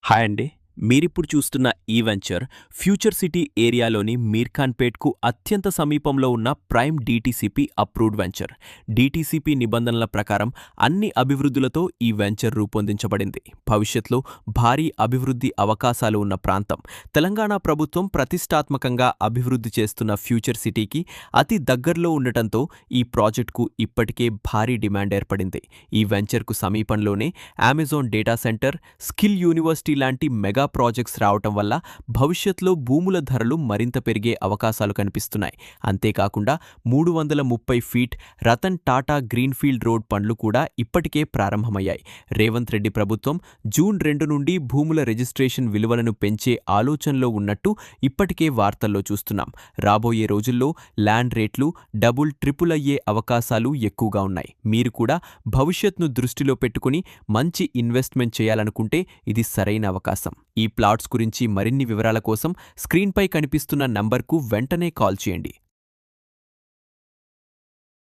Hi అండి. మీరిప్పుడు చూస్తున్న ఈ వెంచర్ ఫ్యూచర్ సిటీ ఏరియాలోని మీర్ఖాన్పేట్‌కు అత్యంత సమీపంలో ఉన్న prime DTCP approved venture. DTCP నిబంధనల ప్రకారం అన్ని అభివృద్ధులతో ఈ వెంచర్ రూపొందించబడింది. భవిష్యత్తులో భారీ అభివృద్ధి అవకాశాలు ఉన్న ప్రాంతం. తెలంగాణ ప్రభుత్వం ప్రతిష్టాత్మకంగా అభివృద్ధి చేస్తున్న ఫ్యూచర్ సిటీకి అతి దగ్గరలో ఉండటంతో ఈ ప్రాజెక్టుకు ఇప్పటికే భారీ డిమాండ్ ఏర్పడింది. ఈ వెంచర్‌కు సమీపంలోనే Amazon data centre, skill university లాంటి మెగా ప్రాజెక్ట్స్ రావటం వల్ల భవిష్యత్తులో భూముల ధరలు మరింత పెరిగే అవకాశాలు కనిపిస్తున్నాయి. అంతేకాకుండా 330 feet Ratan Tata greenfield road పనులు కూడా ఇప్పటికే ప్రారంభమయ్యాయి. రేవంత్ రెడ్డి ప్రభుత్వం జూన్ 2 నుండి భూముల రిజిస్ట్రేషన్ విలువలను పెంచే ఆలోచనలో ఉన్నట్టు ఇప్పటికే వార్తల్లో చూస్తున్నాం. రాబోయే రోజుల్లో ల్యాండ్ రేట్లు డబుల్, ట్రిపుల్ అయ్యే అవకాశాలు ఎక్కువగా ఉన్నాయి. మీరు కూడా భవిష్యత్తును దృష్టిలో పెట్టుకుని మంచి ఇన్వెస్ట్మెంట్ చేయాలనుకుంటే ఇది సరైన అవకాశం. ఈ ప్లాట్స్ గురించి మరిన్ని వివరాల కోసం స్క్రీన్పై కనిపిస్తున్న నంబర్కు వెంటనే కాల్ చేయండి.